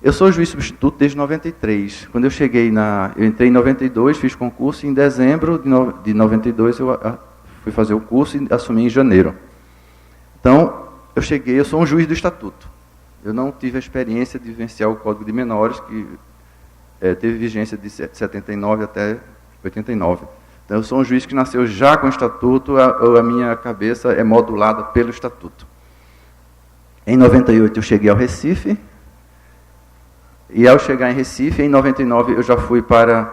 Eu sou juiz substituto desde 93. Quando eu entrei em 92, fiz concurso, e em dezembro de 92 eu fui fazer o curso e assumi em janeiro. Então, eu sou um juiz do estatuto. Eu não tive a experiência de vivenciar o Código de Menores, que teve vigência de 79 até 89. Então, eu sou um juiz que nasceu já com o estatuto, a minha cabeça é modulada pelo estatuto. Em 98 eu cheguei ao Recife, e ao chegar em Recife, em 99 eu já fui para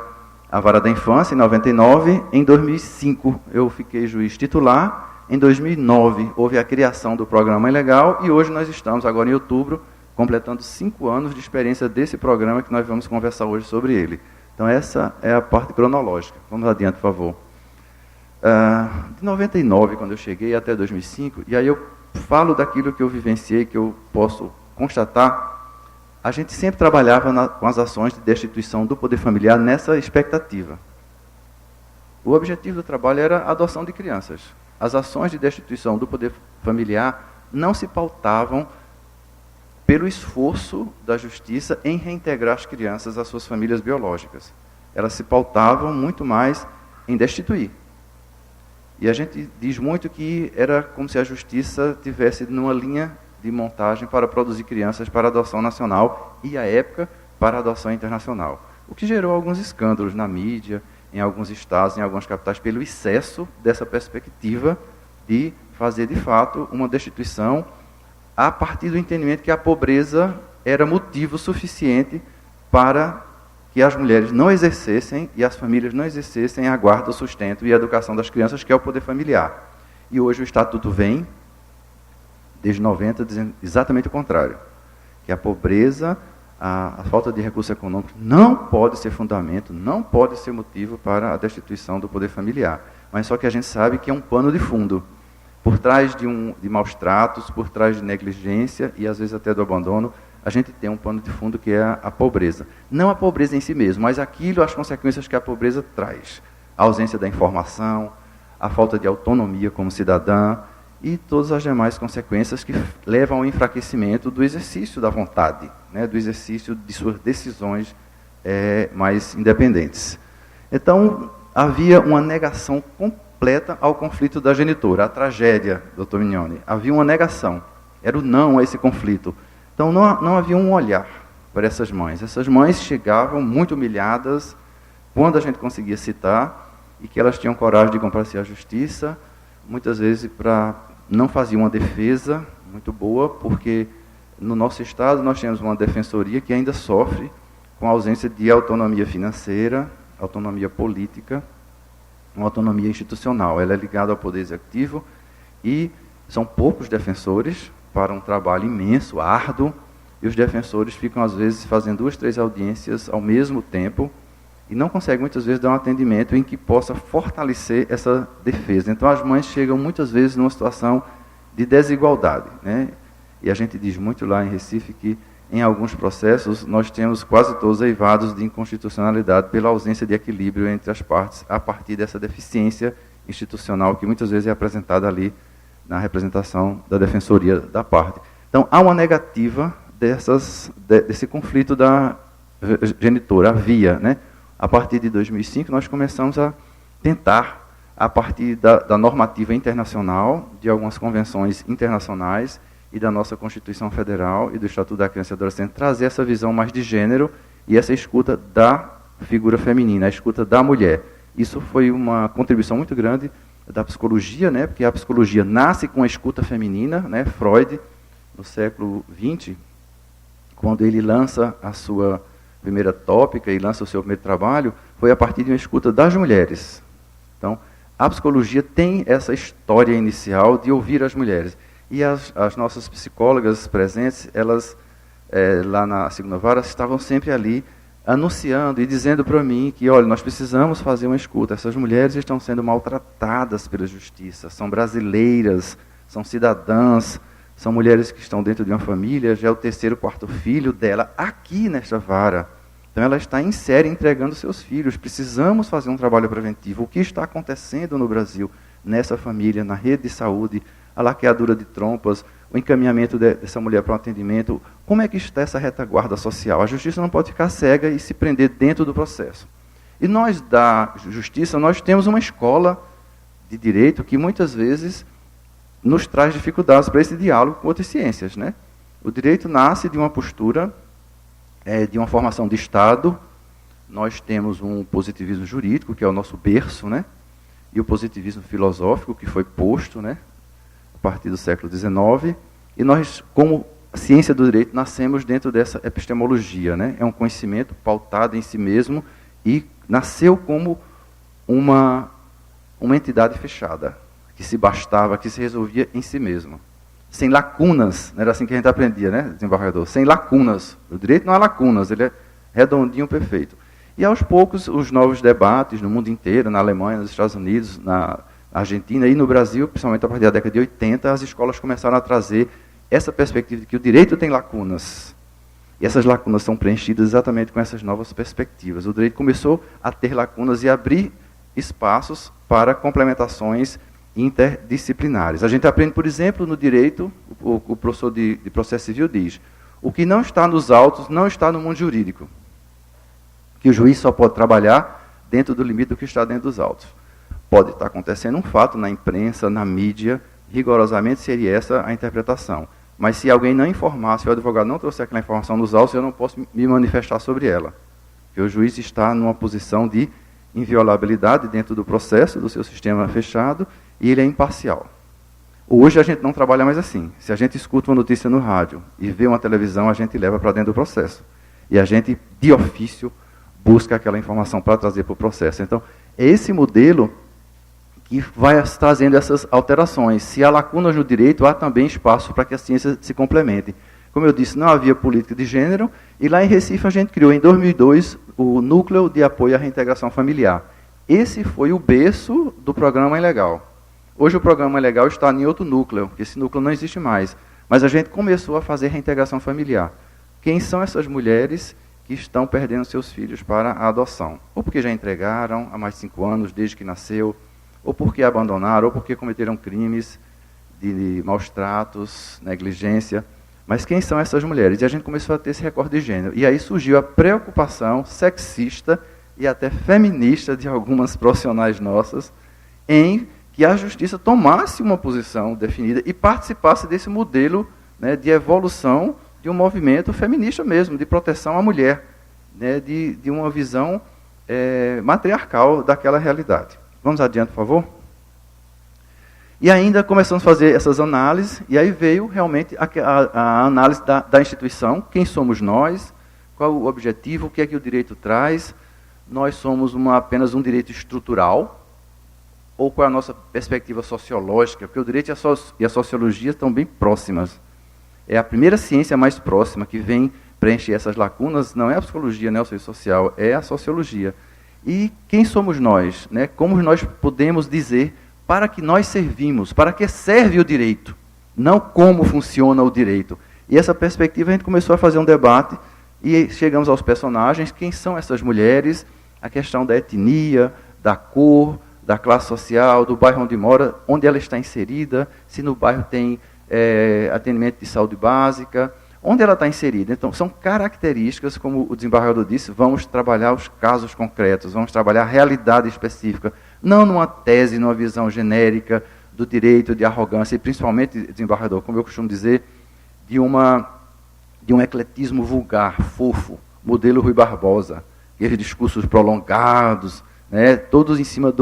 a Vara da Infância, em 99. Em 2005 eu fiquei juiz titular. Em 2009 houve a criação do programa Mãe Legal, e hoje nós estamos, agora em outubro, completando 5 anos de experiência desse programa, que nós vamos conversar hoje sobre ele. Então essa é a parte cronológica. Vamos adiante, por favor. De 99, quando eu cheguei, até 2005, e aí eu falo daquilo que eu vivenciei, que eu posso constatar. A gente sempre trabalhava com as ações de destituição do poder familiar nessa expectativa. O objetivo do trabalho era a adoção de crianças. As ações de destituição do poder familiar não se pautavam pelo esforço da justiça em reintegrar as crianças às suas famílias biológicas. Elas se pautavam muito mais em destituir. E a gente diz muito que era como se a justiça tivesse numa linha de montagem para produzir crianças para adoção nacional e, à época, para adoção internacional. O que gerou alguns escândalos na mídia, em alguns estados, em algumas capitais, pelo excesso dessa perspectiva de fazer, de fato, uma destituição a partir do entendimento que a pobreza era motivo suficiente para que as mulheres não exercessem e as famílias não exercessem a guarda, o sustento e a educação das crianças, que é o poder familiar. E hoje o Estatuto vem, desde 90, dizendo exatamente o contrário, que a pobreza, a falta de recursos econômicos não pode ser fundamento, não pode ser motivo para a destituição do poder familiar. Mas só que a gente sabe que é um pano de fundo. Por trás de maus tratos, por trás de negligência e às vezes até do abandono, a gente tem um pano de fundo que é a pobreza. Não a pobreza em si mesmo, mas as consequências que a pobreza traz. A ausência da informação, a falta de autonomia como cidadã, e todas as demais consequências que levam ao enfraquecimento do exercício da vontade, né, do exercício de suas decisões mais independentes. Então, havia uma negação completa ao conflito da genitora, a tragédia, doutor Mignoni. Havia uma negação, era o não a esse conflito. Então, não havia um olhar para essas mães. Essas mães chegavam muito humilhadas, quando a gente conseguia citar, e que elas tinham coragem de comparecer à justiça, muitas vezes não faziam uma defesa muito boa, porque no nosso estado nós temos uma defensoria que ainda sofre com a ausência de autonomia financeira, autonomia política, uma autonomia institucional. Ela é ligada ao Poder Executivo e são poucos defensores para um trabalho imenso, árduo, e os defensores ficam, às vezes, fazendo 2, 3 audiências ao mesmo tempo e não conseguem, muitas vezes, dar um atendimento em que possa fortalecer essa defesa. Então, as mães chegam, muitas vezes, numa situação de desigualdade, né? E a gente diz muito lá em Recife que, em alguns processos, nós temos quase todos eivados de inconstitucionalidade pela ausência de equilíbrio entre as partes, a partir dessa deficiência institucional que, muitas vezes, é apresentada ali na representação da defensoria da parte. Então, há uma negativa desse conflito da genitora, havia, né? A partir de 2005, nós começamos a tentar, a partir da normativa internacional, de algumas convenções internacionais e da nossa Constituição Federal e do Estatuto da Criança e Adolescente, trazer essa visão mais de gênero e essa escuta da figura feminina, a escuta da mulher. Isso foi uma contribuição muito grande da psicologia, né? Porque a psicologia nasce com a escuta feminina, né? Freud, no século XX, quando ele lança a sua primeira tópica e lança o seu primeiro trabalho, foi a partir de uma escuta das mulheres. Então, a psicologia tem essa história inicial de ouvir as mulheres. E as nossas psicólogas presentes, elas, lá na segunda vara, estavam sempre ali, anunciando e dizendo para mim que, olha, nós precisamos fazer uma escuta. Essas mulheres estão sendo maltratadas pela justiça, são brasileiras, são cidadãs, são mulheres que estão dentro de uma família, já é o 3º, 4º filho dela, aqui nesta vara. Então ela está em série entregando seus filhos. Precisamos fazer um trabalho preventivo. O que está acontecendo no Brasil, nessa família, na rede de saúde, a laqueadura de trompas, o encaminhamento dessa mulher para um atendimento. Como é que está essa retaguarda social? A justiça não pode ficar cega e se prender dentro do processo. E nós, da justiça, nós temos uma escola de direito que muitas vezes nos traz dificuldades para esse diálogo com outras ciências, né? O direito nasce de uma postura, de uma formação de Estado. Nós temos um positivismo jurídico, que é o nosso berço, né? E o positivismo filosófico, que foi posto, né, a partir do século XIX. E nós, como ciência do direito, nascemos dentro dessa epistemologia, né? É um conhecimento pautado em si mesmo e nasceu como uma entidade fechada, que se bastava, que se resolvia em si mesmo. Sem lacunas, não era assim que a gente aprendia, né, desembargador? Sem lacunas. O direito não há lacunas, ele é redondinho, perfeito. E aos poucos, os novos debates no mundo inteiro, na Alemanha, nos Estados Unidos, na Argentina e no Brasil, principalmente a partir da década de 80, as escolas começaram a trazer essa perspectiva de que o direito tem lacunas. E essas lacunas são preenchidas exatamente com essas novas perspectivas. O direito começou a ter lacunas e abrir espaços para complementações interdisciplinares. A gente aprende, por exemplo, no direito, o professor de processo civil diz, o que não está nos autos não está no mundo jurídico. Que o juiz só pode trabalhar dentro do limite do que está dentro dos autos. Pode estar acontecendo um fato na imprensa, na mídia, rigorosamente seria essa a interpretação. Mas se alguém não informar, se o advogado não trouxer aquela informação nos autos, eu não posso me manifestar sobre ela. Porque o juiz está numa posição de inviolabilidade dentro do processo, do seu sistema fechado, e ele é imparcial. Hoje a gente não trabalha mais assim. Se a gente escuta uma notícia no rádio e vê uma televisão, a gente leva para dentro do processo. E a gente, de ofício, busca aquela informação para trazer para o processo. Então, é esse modelo que vai trazendo essas alterações. Se há lacunas no direito, há também espaço para que a ciência se complemente. Como eu disse, não havia política de gênero, e lá em Recife a gente criou, em 2002, o Núcleo de Apoio à Reintegração Familiar. Esse foi o berço do Programa Legal. Hoje o Programa Legal está em outro núcleo, porque esse núcleo não existe mais. Mas a gente começou a fazer reintegração familiar. Quem são essas mulheres que estão perdendo seus filhos para a adoção? Ou porque já entregaram há mais de 5 anos, desde que nasceu, ou porque abandonaram, ou porque cometeram crimes de maus tratos, negligência. Mas quem são essas mulheres? E a gente começou a ter esse recorte de gênero. E aí surgiu a preocupação sexista e até feminista de algumas profissionais nossas em que a justiça tomasse uma posição definida e participasse desse modelo, né, de evolução de um movimento feminista mesmo, de proteção à mulher, né, de uma visão matriarcal daquela realidade. Vamos adiante, por favor? E ainda começamos a fazer essas análises, e aí veio realmente a análise da instituição, quem somos nós, qual o objetivo, o que é que o direito traz, nós somos apenas um direito estrutural, ou qual é a nossa perspectiva sociológica, porque o direito e a sociologia estão bem próximas. É a primeira ciência mais próxima que vem preencher essas lacunas, não é a psicologia, não é o serviço social, é a sociologia. E quem somos nós? Né? Como nós podemos dizer para que nós servimos, para que serve o direito, não como funciona o direito. E essa perspectiva a gente começou a fazer um debate e chegamos aos personagens, quem são essas mulheres, a questão da etnia, da cor, da classe social, do bairro onde mora, onde ela está inserida, se no bairro tem atendimento de saúde básica, onde ela está inserida. Então, são características, como o desembargador disse, vamos trabalhar os casos concretos, vamos trabalhar a realidade específica, não numa tese, numa visão genérica do direito, de arrogância, e principalmente, desembargador, como eu costumo dizer, de um ecletismo vulgar, fofo, modelo Rui Barbosa, aqueles discursos prolongados, né, todos em cima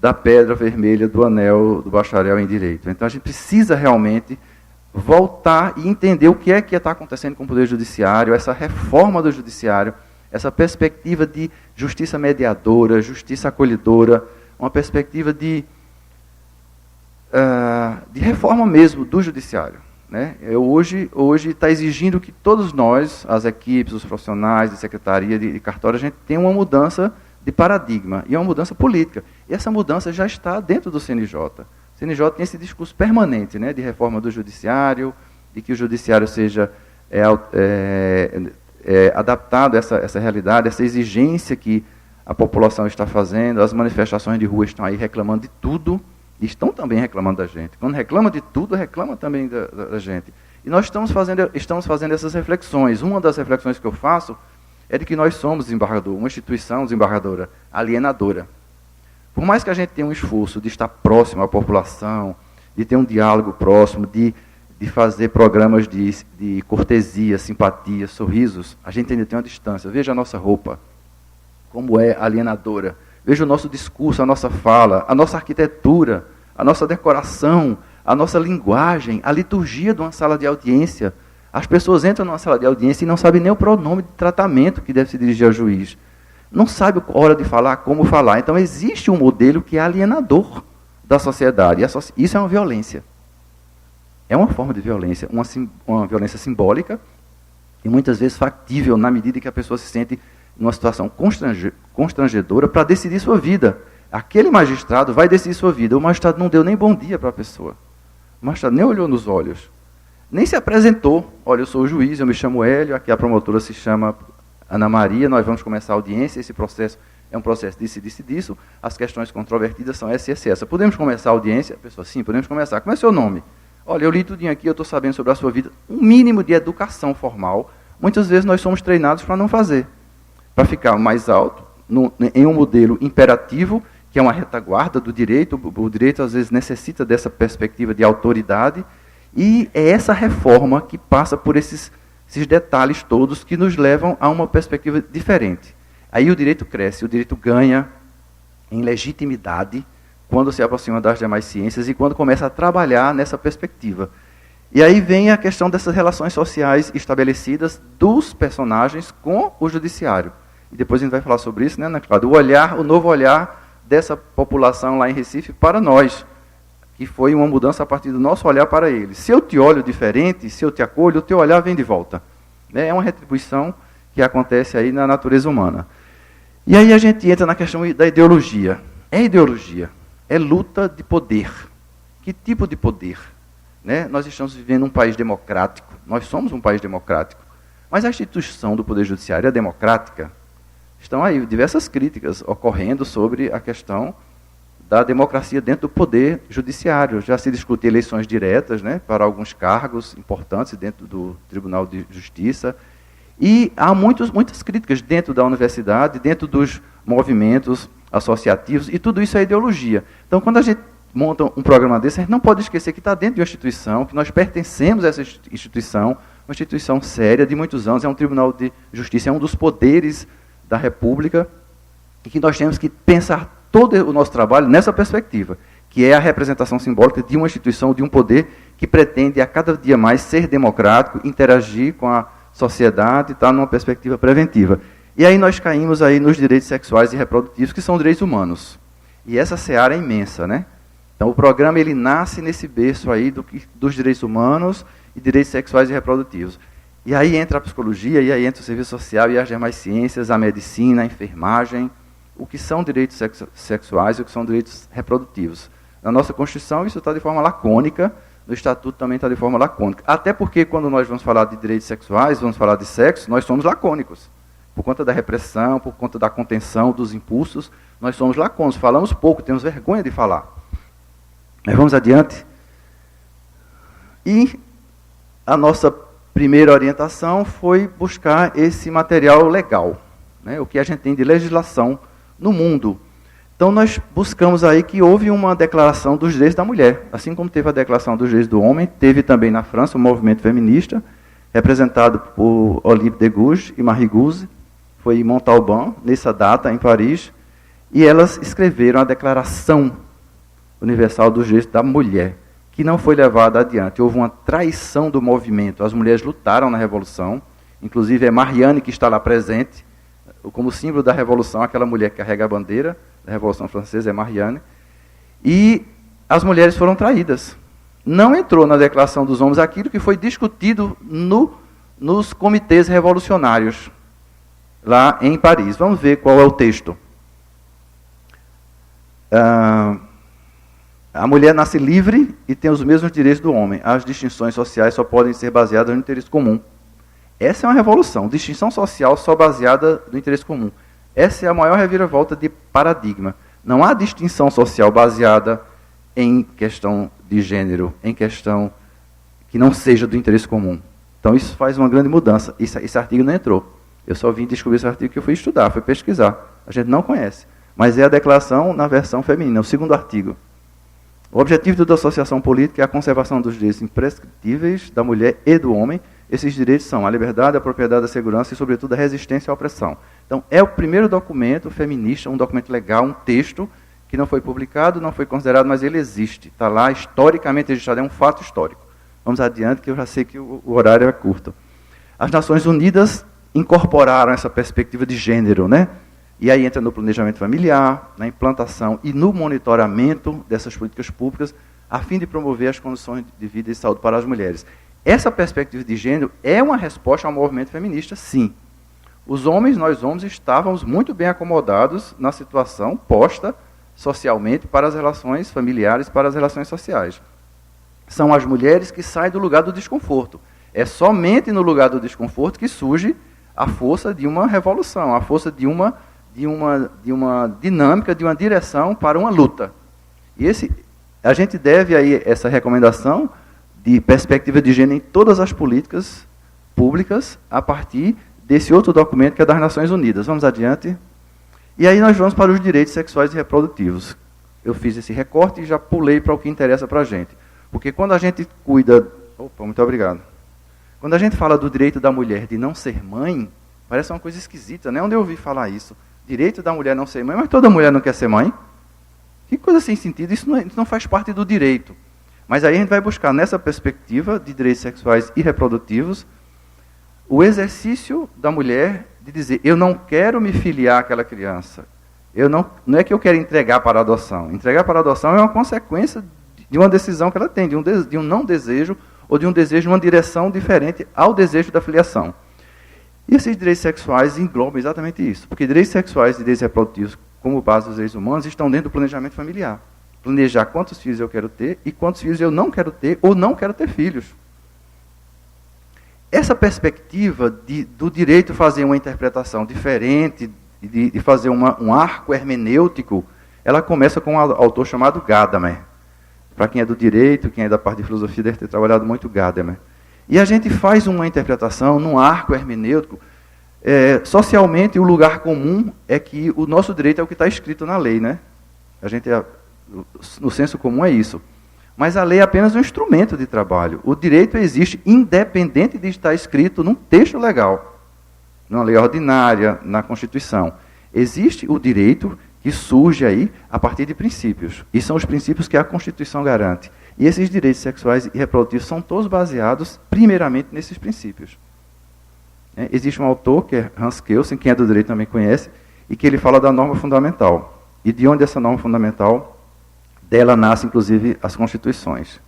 da pedra vermelha do anel do bacharel em direito. Então, a gente precisa realmente voltar e entender o que está acontecendo com o Poder Judiciário, essa reforma do Judiciário, essa perspectiva de justiça mediadora, justiça acolhedora, uma perspectiva de reforma mesmo do Judiciário. Né? Hoje está exigindo que todos nós, as equipes, os profissionais de secretaria, de cartório, a gente tenha uma mudança de paradigma, e é uma mudança política. E essa mudança já está dentro do CNJ. O CNJ tem esse discurso permanente, né, de reforma do judiciário, de que o judiciário seja adaptado a essa realidade, essa exigência que a população está fazendo, as manifestações de rua estão aí reclamando de tudo, E estão também reclamando da gente. Quando reclama de tudo, reclama também da gente. E nós estamos fazendo essas reflexões. Uma das reflexões que eu faço é de que nós somos desembargador, uma instituição desembargadora, alienadora. Por mais que a gente tenha um esforço de estar próximo à população, de ter um diálogo próximo, de fazer programas de cortesia, simpatia, sorrisos, a gente ainda tem uma distância. Veja a nossa roupa, como é alienadora. Veja o nosso discurso, a nossa fala, a nossa arquitetura, a nossa decoração, a nossa linguagem, a liturgia de uma sala de audiência. As pessoas entram numa sala de audiência e não sabem nem o pronome de tratamento que deve se dirigir ao juiz. Não sabe a hora de falar, como falar. Então existe um modelo que é alienador da sociedade. E isso é uma violência. É uma forma de violência, uma violência simbólica e muitas vezes factível na medida em que a pessoa se sente numa situação constrangedora para decidir sua vida. Aquele magistrado vai decidir sua vida. O magistrado não deu nem bom dia para a pessoa. O magistrado nem olhou nos olhos. Nem se apresentou. Olha, eu sou o juiz, eu me chamo Hélio, aqui a promotora se chama Ana Maria, nós vamos começar a audiência, esse processo é um processo disso, as questões controvertidas são essa e essa. Podemos começar a audiência? A pessoa, sim, podemos começar. Como é seu nome? Olha, eu li tudinho aqui, eu estou sabendo sobre a sua vida. Um mínimo de educação formal, muitas vezes nós somos treinados para não fazer. Para ficar mais alto, em um modelo imperativo, que é uma retaguarda do direito. O direito, às vezes, necessita dessa perspectiva de autoridade, e é essa reforma que passa por esses detalhes todos que nos levam a uma perspectiva diferente. Aí o direito cresce, o direito ganha em legitimidade quando se aproxima das demais ciências e quando começa a trabalhar nessa perspectiva. E aí vem a questão dessas relações sociais estabelecidas dos personagens com o judiciário. E depois a gente vai falar sobre isso, né, Cláudia? O novo olhar dessa população lá em Recife para nós, que foi uma mudança a partir do nosso olhar para eles. Se eu te olho diferente, se eu te acolho, o teu olhar vem de volta. É uma retribuição que acontece aí na natureza humana. E aí a gente entra na questão da ideologia. É ideologia, é luta de poder. Que tipo de poder? Né? Nós estamos vivendo um país democrático, nós somos um país democrático, mas a instituição do Poder Judiciário é democrática? Estão aí diversas críticas ocorrendo sobre a questão da democracia dentro do Poder Judiciário. Já se discute eleições diretas, né, para alguns cargos importantes dentro do Tribunal de Justiça. E há muitas críticas dentro da universidade, dentro dos movimentos associativos, e tudo isso é ideologia. Então, quando a gente monta um programa desse, a gente não pode esquecer que está dentro de uma instituição, que nós pertencemos a essa instituição, uma instituição séria, de muitos anos, é um Tribunal de Justiça, é um dos poderes da República, e que nós temos que pensar todo o nosso trabalho nessa perspectiva, que é a representação simbólica de uma instituição, de um poder que pretende a cada dia mais ser democrático, interagir com a sociedade, está numa perspectiva preventiva. E aí nós caímos aí nos direitos sexuais e reprodutivos, que são direitos humanos. E essa seara é imensa, né? Então o programa ele nasce nesse berço aí dos direitos humanos e direitos sexuais e reprodutivos. E aí entra a psicologia, e aí entra o serviço social e as demais ciências, a medicina, a enfermagem, o que são direitos sexuais e o que são direitos reprodutivos. Na nossa Constituição isso está de forma lacônica, no Estatuto também está de forma lacônica. Até porque quando nós vamos falar de direitos sexuais, vamos falar de sexo, nós somos lacônicos. Por conta da repressão, por conta da contenção dos impulsos, nós somos lacônicos, falamos pouco, temos vergonha de falar. Mas vamos adiante. E a nossa primeira orientação foi buscar esse material legal, né, o que a gente tem de legislação no mundo. Então nós buscamos aí que houve uma declaração dos direitos da mulher. Assim como teve a declaração dos direitos do homem, teve também na França o movimento feminista, representado por Olympe de Gouges e Marie Gouze, foi em Montauban, nessa data, em Paris, e elas escreveram a Declaração Universal dos Direitos da Mulher, que não foi levada adiante. Houve uma traição do movimento. As mulheres lutaram na Revolução, inclusive é Marianne que está lá presente, como símbolo da Revolução, aquela mulher que carrega a bandeira da Revolução Francesa é Marianne, e as mulheres foram traídas. Não entrou na Declaração dos Homens aquilo que foi discutido nos comitês revolucionários, lá em Paris. Vamos ver qual é o texto. A mulher nasce livre e tem os mesmos direitos do homem. As distinções sociais só podem ser baseadas no interesse comum. Essa é uma revolução. Distinção social só baseada no interesse comum. Essa é a maior reviravolta de paradigma. Não há distinção social baseada em questão de gênero, em questão que não seja do interesse comum. Então, isso faz uma grande mudança. Esse artigo não entrou. Eu só vim descobrir esse artigo que eu fui estudar, fui pesquisar. A gente não conhece. Mas é a declaração na versão feminina, o segundo artigo. O objetivo da associação política é a conservação dos direitos imprescritíveis da mulher e do homem. Esses direitos são a liberdade, a propriedade, a segurança e, sobretudo, a resistência à opressão. Então, é o primeiro documento feminista, um documento legal, um texto que não foi publicado, não foi considerado, mas ele existe. Está lá, historicamente registrado, é um fato histórico. Vamos adiante, que eu já sei que o horário é curto. As Nações Unidas incorporaram essa perspectiva de gênero, né? E aí entra no planejamento familiar, na implantação e no monitoramento dessas políticas públicas, a fim de promover as condições de vida e saúde para as mulheres. Essa perspectiva de gênero é uma resposta ao movimento feminista, sim. Os homens, nós homens, estávamos muito bem acomodados na situação posta socialmente para as relações familiares, para as relações sociais. São as mulheres que saem do lugar do desconforto. É somente no lugar do desconforto que surge a força de uma revolução, a força de uma dinâmica, de uma direção para uma luta. E a gente deve aí essa recomendação de perspectiva de gênero em todas as políticas públicas a partir desse outro documento que é das Nações Unidas. Vamos adiante. E aí nós vamos para os direitos sexuais e reprodutivos. Eu fiz esse recorte e já pulei para o que interessa para a gente. Porque quando a gente cuida... Opa, muito obrigado. Quando a gente fala do direito da mulher de não ser mãe, parece uma coisa esquisita, né? Onde eu ouvi falar isso? Direito da mulher não ser mãe, mas toda mulher não quer ser mãe? Que coisa sem sentido, isso não faz parte do direito. Mas aí a gente vai buscar, nessa perspectiva de direitos sexuais e reprodutivos, o exercício da mulher de dizer, eu não quero me filiar àquela criança. Não é que eu quero entregar para a adoção. Entregar para a adoção é uma consequência de uma decisão que ela tem, de um não desejo, ou de um desejo de uma direção diferente ao desejo da filiação. E esses direitos sexuais englobam exatamente isso, porque direitos sexuais e direitos reprodutivos, como base dos direitos humanos, estão dentro do planejamento familiar. Planejar quantos filhos eu quero ter e quantos filhos eu não quero ter ou não quero ter filhos. Essa perspectiva do direito fazer uma interpretação diferente, de fazer um arco hermenêutico, ela começa com um autor chamado Gadamer. Para quem é do direito, quem é da parte de filosofia, deve ter trabalhado muito Gadamer. E a gente faz uma interpretação num arco hermenêutico. Socialmente, o lugar comum é que o nosso direito é o que está escrito na lei, né? No senso comum é isso. Mas a lei é apenas um instrumento de trabalho. O direito existe independente de estar escrito num texto legal, numa lei ordinária, na Constituição. Existe o direito que surge aí a partir de princípios. E são os princípios que a Constituição garante. E esses direitos sexuais e reprodutivos são todos baseados, primeiramente, nesses princípios. Existe um autor, que é Hans Kelsen, quem é do direito também conhece, e que ele fala da norma fundamental. E de onde essa norma fundamental, dela nasce, inclusive, as constituições.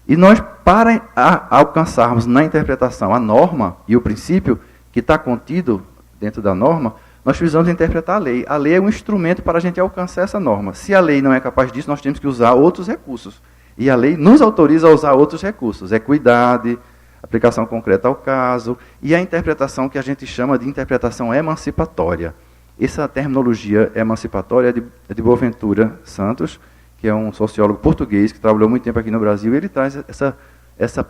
E nós, para alcançarmos na interpretação a norma e o princípio que está contido dentro da norma, nós precisamos interpretar a lei. A lei é um instrumento para a gente alcançar essa norma. Se a lei não é capaz disso, nós temos que usar outros recursos. E a lei nos autoriza a usar outros recursos. Equidade, aplicação concreta ao caso, e a interpretação que a gente chama de interpretação emancipatória. Essa terminologia emancipatória é de Boaventura Santos, que é um sociólogo português que trabalhou muito tempo aqui no Brasil, e ele traz essa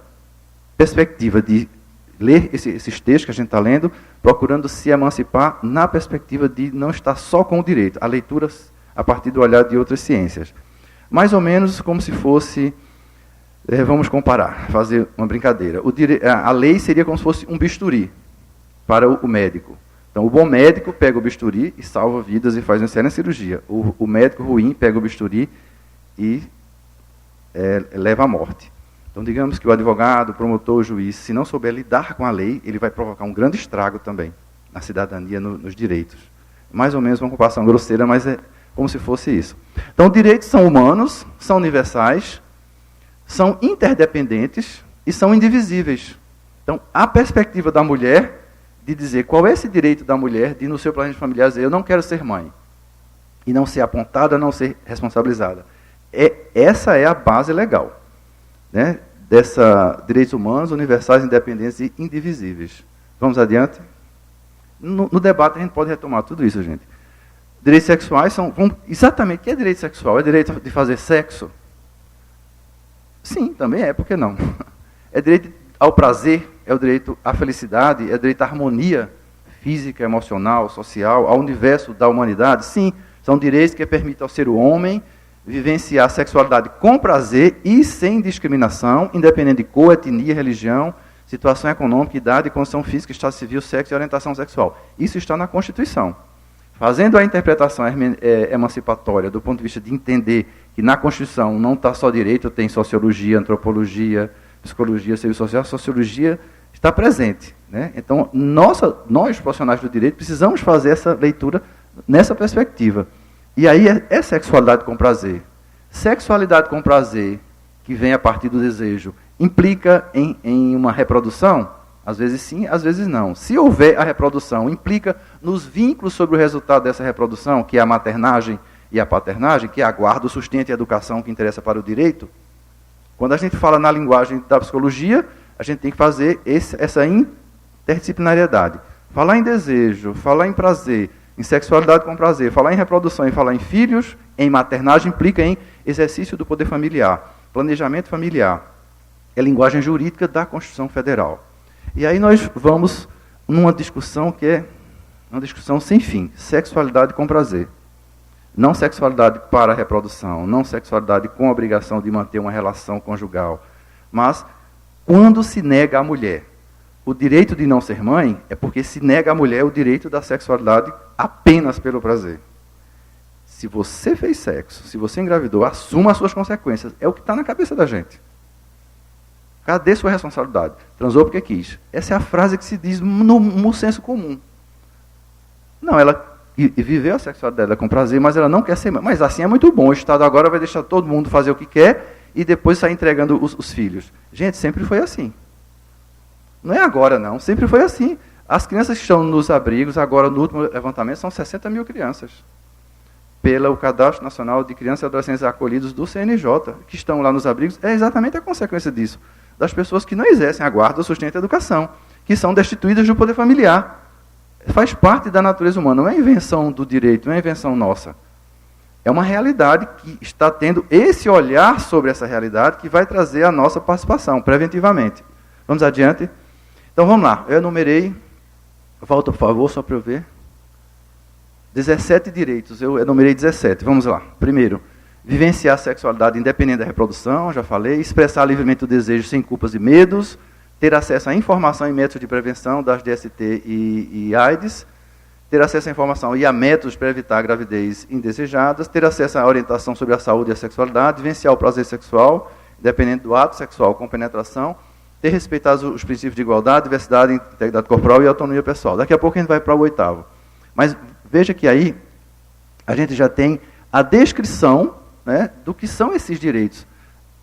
perspectiva de ler esses textos que a gente está lendo, procurando se emancipar na perspectiva de não estar só com o direito, a leitura a partir do olhar de outras ciências. Mais ou menos como se fosse, vamos comparar, fazer uma brincadeira. A lei seria como se fosse um bisturi para o médico. Então, o bom médico pega o bisturi e salva vidas e faz uma excelente cirurgia. O médico ruim pega o bisturi e leva à morte. Então, digamos que o advogado, o promotor, o juiz, se não souber lidar com a lei, ele vai provocar um grande estrago também na cidadania, nos direitos. Mais ou menos uma comparação grosseira, mas é como se fosse isso. Então, direitos são humanos, são universais, são interdependentes e são indivisíveis. Então, a perspectiva da mulher de dizer qual é esse direito da mulher de, no seu planejamento familiar, dizer eu não quero ser mãe, e não ser apontada, não ser responsabilizada. Essa é a base legal, né, dessa direitos humanos, universais, independentes e indivisíveis. Vamos adiante? No debate a gente pode retomar tudo isso, gente. Direitos sexuais são... exatamente, o que é direito sexual? É direito de fazer sexo? Sim, também é, por que não? É direito ao prazer, é o direito à felicidade, é o direito à harmonia física, emocional, social, ao universo da humanidade. Sim, são direitos que permitem ao ser homem vivenciar a sexualidade com prazer e sem discriminação, independente de cor, etnia, religião, situação econômica, idade, condição física, estado civil, sexo e orientação sexual. Isso está na Constituição. Fazendo a interpretação emancipatória do ponto de vista de entender que na Constituição não está só direito, tem sociologia, antropologia, psicologia, serviço social, sociologia está presente. Né? Então, nós, profissionais do direito, precisamos fazer essa leitura nessa perspectiva. E aí é sexualidade com prazer. Sexualidade com prazer, que vem a partir do desejo, implica em uma reprodução? Às vezes sim, às vezes não. Se houver a reprodução, implica nos vínculos sobre o resultado dessa reprodução, que é a maternagem e a paternagem, que é a guarda, o sustento e a educação que interessa para o direito. Quando a gente fala na linguagem da psicologia, a gente tem que fazer essa interdisciplinariedade. Falar em desejo, falar em prazer, em sexualidade com prazer, falar em reprodução e falar em filhos, em maternagem, implica em exercício do poder familiar, planejamento familiar. É linguagem jurídica da Constituição Federal. E aí nós vamos numa discussão que é uma discussão sem fim. Sexualidade com prazer. Não sexualidade para a reprodução, não sexualidade com a obrigação de manter uma relação conjugal. Mas quando se nega à mulher o direito de não ser mãe, é porque se nega à mulher o direito da sexualidade apenas pelo prazer. Se você fez sexo, se você engravidou, assuma as suas consequências. É o que está na cabeça da gente. Cadê sua responsabilidade? Transou porque quis. Essa é a frase que se diz no senso comum. Não, ela viveu a sexualidade dela com prazer, mas ela não quer ser mãe. Mas assim é muito bom. O Estado agora vai deixar todo mundo fazer o que quer e depois sair entregando os filhos. Gente, sempre foi assim. Não é agora, não. Sempre foi assim. As crianças que estão nos abrigos, agora no último levantamento, são 60 mil crianças. Pelo Cadastro Nacional de Crianças e Adolescentes Acolhidos do CNJ, que estão lá nos abrigos, é exatamente a consequência disso. Das pessoas que não exercem a guarda, o sustento e a educação, que são destituídas do poder familiar. Faz parte da natureza humana, não é invenção do direito, não é invenção nossa. É uma realidade que está tendo esse olhar sobre essa realidade que vai trazer a nossa participação, preventivamente. Vamos adiante? Então vamos lá, eu enumerei, volta por favor, só para eu ver. 17 direitos, eu enumerei 17, vamos lá. Primeiro, vivenciar a sexualidade independente da reprodução, já falei, expressar livremente o desejo sem culpas e medos, ter acesso à informação e métodos de prevenção das DST e AIDS, ter acesso à informação e a métodos para evitar gravidez indesejadas, ter acesso à orientação sobre a saúde e a sexualidade, vivenciar o prazer sexual, independente do ato sexual com penetração, ter respeitado os princípios de igualdade, diversidade, integridade corporal e autonomia pessoal. Daqui a pouco a gente vai para o 8º. Mas veja que aí a gente já tem a descrição, né, do que são esses direitos.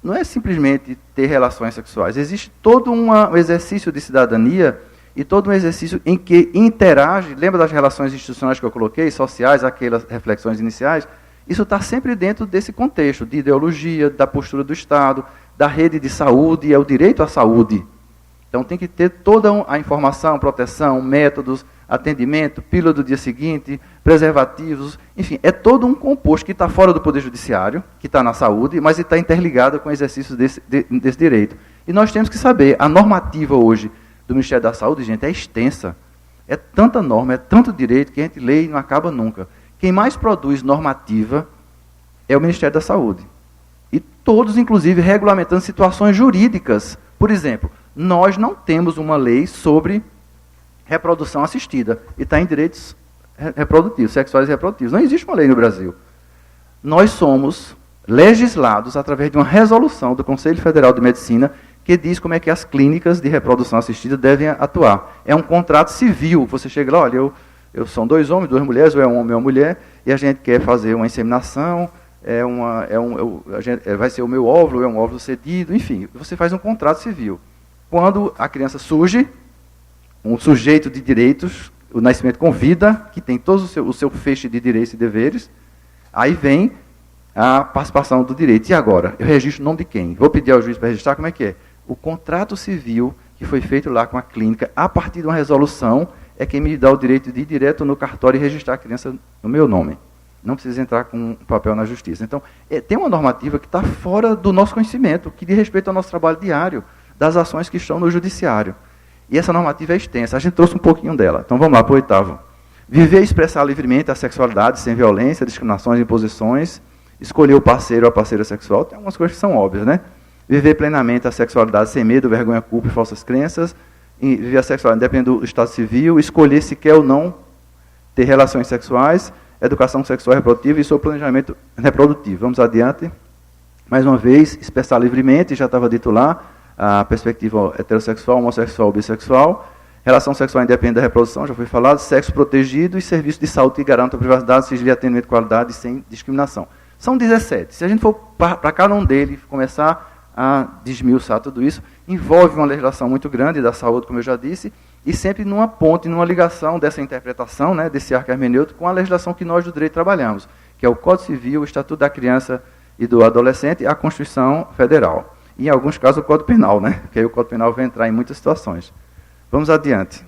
Não é simplesmente ter relações sexuais. Existe todo um exercício de cidadania e todo um exercício em que interage, lembra das relações institucionais que eu coloquei, sociais, aquelas reflexões iniciais? Isso está sempre dentro desse contexto de ideologia, da postura do Estado, da rede de saúde, é o direito à saúde. Então tem que ter toda a informação, proteção, métodos, atendimento, pílula do dia seguinte, preservativos, enfim, é todo um composto que está fora do Poder Judiciário, que está na saúde, mas está interligado com o exercício desse direito. E nós temos que saber, a normativa hoje do Ministério da Saúde, gente, é extensa. É tanta norma, é tanto direito que a gente lê e não acaba nunca. Quem mais produz normativa é o Ministério da Saúde. E todos, inclusive, regulamentando situações jurídicas. Por exemplo, nós não temos uma lei sobre reprodução assistida, e está em direitos reprodutivos, sexuais e reprodutivos. Não existe uma lei no Brasil. Nós somos legislados através de uma resolução do Conselho Federal de Medicina que diz como é que as clínicas de reprodução assistida devem atuar. É um contrato civil. Você chega lá, olha, eu são 2 homens, 2 mulheres, ou é um homem ou uma mulher, e a gente quer fazer uma inseminação, vai ser o meu óvulo, é um óvulo cedido, enfim, você faz um contrato civil. Quando a criança surge, um sujeito de direitos, o nascimento com vida, que tem todo o seu feixe de direitos e deveres, aí vem a participação do direito. E agora? Eu registro o nome de quem? Vou pedir ao juiz para registrar, como é que é? O contrato civil que foi feito lá com a clínica, a partir de uma resolução, é quem me dá o direito de ir direto no cartório e registrar a criança no meu nome. não precisa entrar com um papel na justiça. Então, tem uma normativa que está fora do nosso conhecimento, que diz respeito ao nosso trabalho diário, das ações que estão no judiciário. E essa normativa é extensa, a gente trouxe um pouquinho dela. Então vamos lá para o 8º. Viver e expressar livremente a sexualidade, sem violência, discriminações e imposições, escolher o parceiro ou a parceira sexual, tem algumas coisas que são óbvias, né? Viver plenamente a sexualidade sem medo, vergonha, culpa e falsas crenças, e viver a sexualidade independente do estado civil, escolher se quer ou não ter relações sexuais, educação sexual e reprodutiva e seu planejamento reprodutivo. Vamos adiante. Mais uma vez, expressar livremente, já estava dito lá, a perspectiva heterossexual, homossexual, bissexual, relação sexual independente da reprodução, já foi falado, sexo protegido e serviço de saúde que garantam a privacidade, sigilo e atendimento de qualidade sem discriminação. São 17. Se a gente for para cada um deles começar a desmiuçar tudo isso, envolve uma legislação muito grande da saúde, como eu já disse, e sempre numa ponte, numa ligação dessa interpretação, né, desse arco hermenêutico, com a legislação que nós do direito trabalhamos, que é o Código Civil, o Estatuto da Criança e do Adolescente e a Constituição Federal. E, em alguns casos, o Código Penal, né? Porque aí o Código Penal vai entrar em muitas situações. Vamos adiante.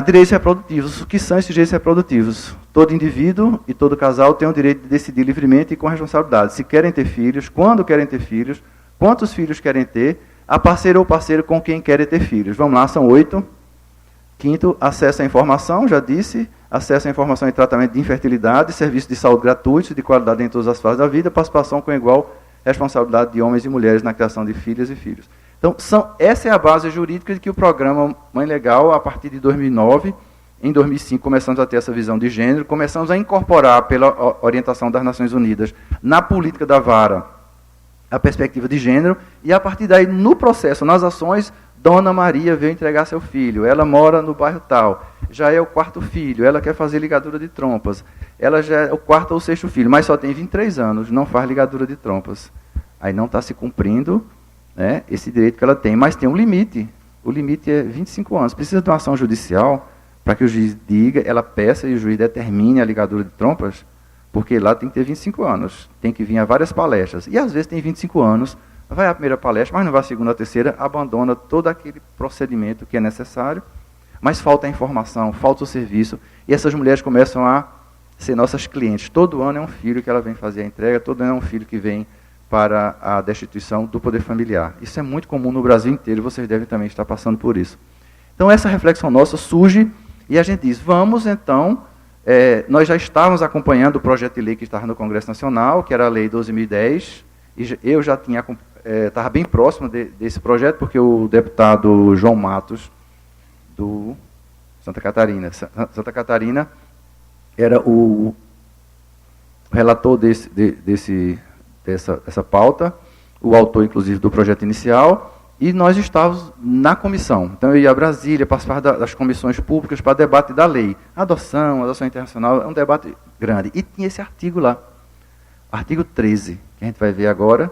Direitos reprodutivos. O que são esses direitos reprodutivos? Todo indivíduo e todo casal tem o direito de decidir livremente e com responsabilidade se querem ter filhos, quando querem ter filhos, quantos filhos querem ter, a parceira ou parceiro com quem querem ter filhos. Vamos lá, são 8. 5º, acesso à informação, já disse, acesso à informação e tratamento de infertilidade, serviço de saúde gratuito, de qualidade em todas as fases da vida, participação com igual responsabilidade de homens e mulheres na criação de filhas e filhos. Então, essa é a base jurídica de que o programa Mãe Legal, a partir de 2009, em 2005, começamos a ter essa visão de gênero, começamos a incorporar, pela orientação das Nações Unidas, na política da vara, a perspectiva de gênero, e a partir daí, no processo, nas ações, Dona Maria veio entregar seu filho, ela mora no bairro tal, já é o 4º filho, ela quer fazer ligadura de trompas, ela já é o 4º ou 6º filho, mas só tem 23 anos, não faz ligadura de trompas. Aí não está se cumprindo, né, esse direito que ela tem, mas tem um limite, o limite é 25 anos. Precisa de uma ação judicial para que o juiz diga, ela peça e o juiz determine a ligadura de trompas, porque lá tem que ter 25 anos, tem que vir a várias palestras, e às vezes tem 25 anos, vai à primeira palestra, mas não vai à segunda, à terceira, abandona todo aquele procedimento que é necessário, mas falta a informação, falta o serviço, e essas mulheres começam a ser nossas clientes. Todo ano é um filho que ela vem fazer a entrega, todo ano é um filho que vem para a destituição do poder familiar. Isso é muito comum no Brasil inteiro, vocês devem também estar passando por isso. Então, essa reflexão nossa surge, e a gente diz, vamos então, nós já estávamos acompanhando o projeto de lei que estava no Congresso Nacional, que era a Lei 12.010, e eu já tinha estava bem próximo desse projeto, porque o deputado João Matos, do Santa Catarina, era o relator dessa pauta, o autor, inclusive, do projeto inicial, e nós estávamos na comissão. Então, eu ia a Brasília, participar das comissões públicas para debate da lei. Adoção internacional, é um debate grande. E tinha esse artigo lá, artigo 13, que a gente vai ver agora,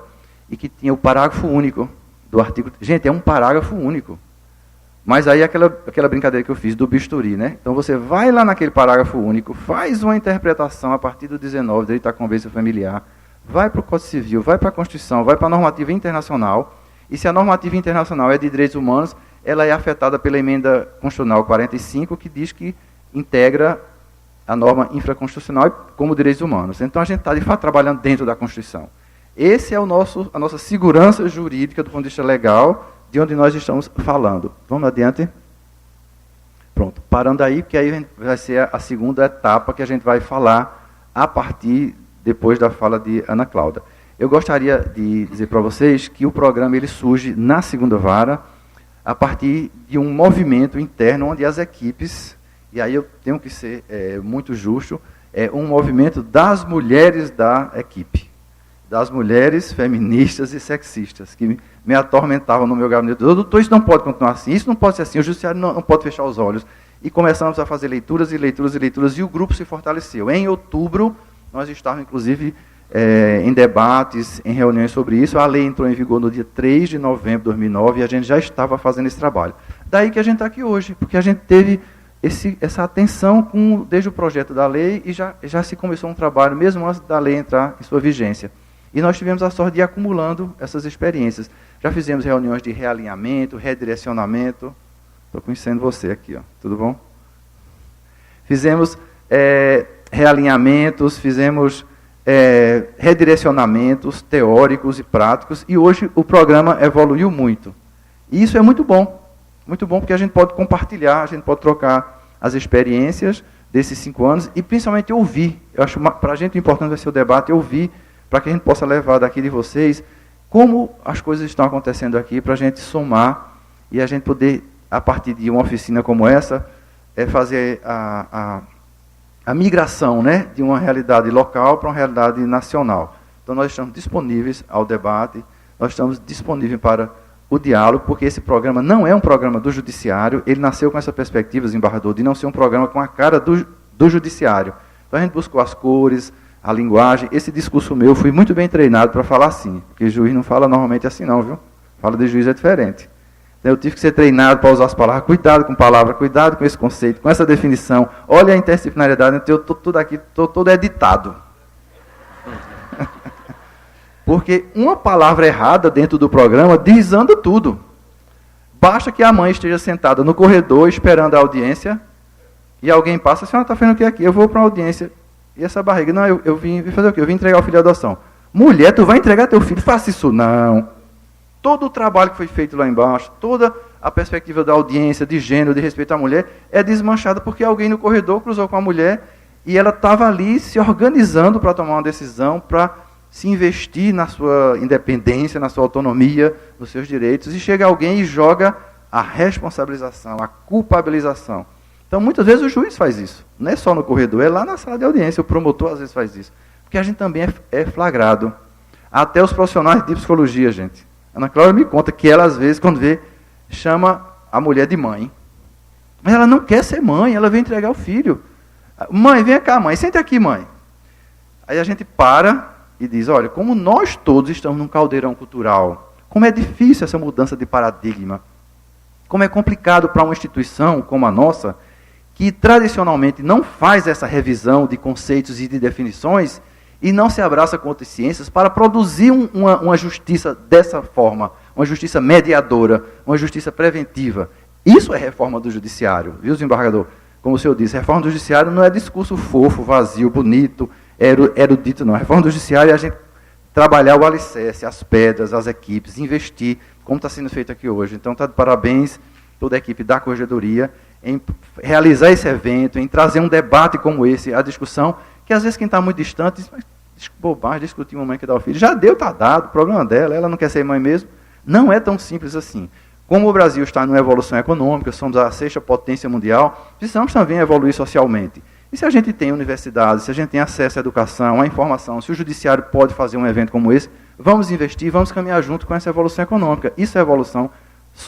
e que tinha o parágrafo único do artigo... Gente, é um parágrafo único. Mas aí aquela brincadeira que eu fiz do bisturi, né? Então você vai lá naquele parágrafo único, faz uma interpretação a partir do 19, direito à convivência familiar, vai para o Código Civil, vai para a Constituição, vai para a normativa internacional, e se a normativa internacional é de direitos humanos, ela é afetada pela emenda constitucional 45, que diz que integra a norma infraconstitucional como direitos humanos. Então a gente está, de fato, trabalhando dentro da Constituição. Esse é a nossa segurança jurídica do ponto de vista legal, de onde nós estamos falando. Vamos adiante? Pronto, parando aí, porque aí vai ser a segunda etapa que a gente vai falar a partir, depois da fala de Ana Cláudia. Eu gostaria de dizer para vocês que o programa ele surge na segunda vara, a partir de um movimento interno, onde as equipes, e aí eu tenho que ser muito justo, é um movimento das mulheres da equipe, das mulheres feministas e sexistas, que me atormentavam no meu gabinete. Doutor, isso não pode continuar assim, isso não pode ser assim, o judiciário não pode fechar os olhos. E começamos a fazer leituras, e o grupo se fortaleceu. Em outubro, nós estávamos, inclusive, em debates, em reuniões sobre isso. A lei entrou em vigor no dia 3 de novembro de 2009, e a gente já estava fazendo esse trabalho. Daí que a gente está aqui hoje, porque a gente teve essa atenção desde o projeto da lei, e já se começou um trabalho, mesmo antes da lei entrar em sua vigência. E nós tivemos a sorte de ir acumulando essas experiências. Já fizemos reuniões de realinhamento, redirecionamento. Estou conhecendo você aqui, ó. Tudo bom? Fizemos realinhamentos, fizemos redirecionamentos teóricos e práticos, e hoje o programa evoluiu muito. E isso é muito bom porque a gente pode compartilhar, a gente pode trocar as experiências desses 5 anos e principalmente ouvir. Eu acho para a gente o importante vai ser o debate, ouvir, para que a gente possa levar daqui de vocês como as coisas estão acontecendo aqui, para a gente somar e a gente poder, a partir de uma oficina como essa, fazer a migração, né, de uma realidade local para uma realidade nacional. Então nós estamos disponíveis ao debate, nós estamos disponíveis para o diálogo, porque esse programa não é um programa do judiciário, ele nasceu com essa perspectiva, desembargador, de não ser um programa com a cara do judiciário. Então a gente buscou as cores, a linguagem. Esse discurso meu, fui muito bem treinado para falar assim, porque juiz não fala normalmente assim não, viu? Fala de juiz é diferente. Então eu tive que ser treinado para usar as palavras, cuidado com palavra, cuidado com esse conceito, com essa definição. Olha a interdisciplinariedade, então eu estou tudo aqui, estou todo editado. Porque uma palavra errada dentro do programa desanda tudo. Basta que a mãe esteja sentada no corredor esperando a audiência e alguém passa, a senhora está fazendo o que aqui? Eu vou para a audiência. E essa barriga? Não, eu vim fazer o quê? Eu vim entregar o filho de adoção. Mulher, tu vai entregar teu filho? Faça isso. Não. Todo o trabalho que foi feito lá embaixo, toda a perspectiva da audiência, de gênero, de respeito à mulher, é desmanchada porque alguém no corredor cruzou com a mulher e ela estava ali se organizando para tomar uma decisão, para se investir na sua independência, na sua autonomia, nos seus direitos, e chega alguém e joga a responsabilização, a culpabilização. Então, muitas vezes o juiz faz isso. Não é só no corredor, é lá na sala de audiência. O promotor, às vezes, faz isso. Porque a gente também é flagrado. Até os profissionais de psicologia, gente. A Ana Cláudia me conta que ela, às vezes, quando vê, chama a mulher de mãe. Mas ela não quer ser mãe, ela vem entregar o filho. Mãe, vem cá, mãe. Senta aqui, mãe. Aí a gente para e diz, olha, como nós todos estamos num caldeirão cultural, como é difícil essa mudança de paradigma, como é complicado para uma instituição como a nossa, que tradicionalmente não faz essa revisão de conceitos e de definições e não se abraça com outras ciências para produzir uma justiça dessa forma, uma justiça mediadora, uma justiça preventiva. Isso é reforma do judiciário, viu, desembargador? Como o senhor disse, reforma do judiciário não é discurso fofo, vazio, bonito, erudito, não. A reforma do judiciário é a gente trabalhar o alicerce, as pedras, as equipes, investir, como está sendo feito aqui hoje. Então, está de parabéns toda a equipe da Corregedoria em realizar esse evento, em trazer um debate como esse, a discussão, que às vezes quem está muito distante diz, mas bobagem, discutir uma mãe que dá o filho. Já deu, está dado, o problema dela, ela não quer ser mãe mesmo. Não é tão simples assim. Como o Brasil está numa evolução econômica, somos a 6ª potência mundial, precisamos também evoluir socialmente. E se a gente tem universidades, se a gente tem acesso à educação, à informação, se o judiciário pode fazer um evento como esse, vamos investir, vamos caminhar junto com essa evolução econômica. Isso é a evolução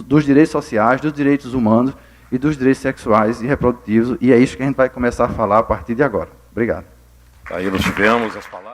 dos direitos sociais, dos direitos humanos e dos direitos sexuais e reprodutivos, e é isso que a gente vai começar a falar a partir de agora. Obrigado. Aí nós tivemos as palavras.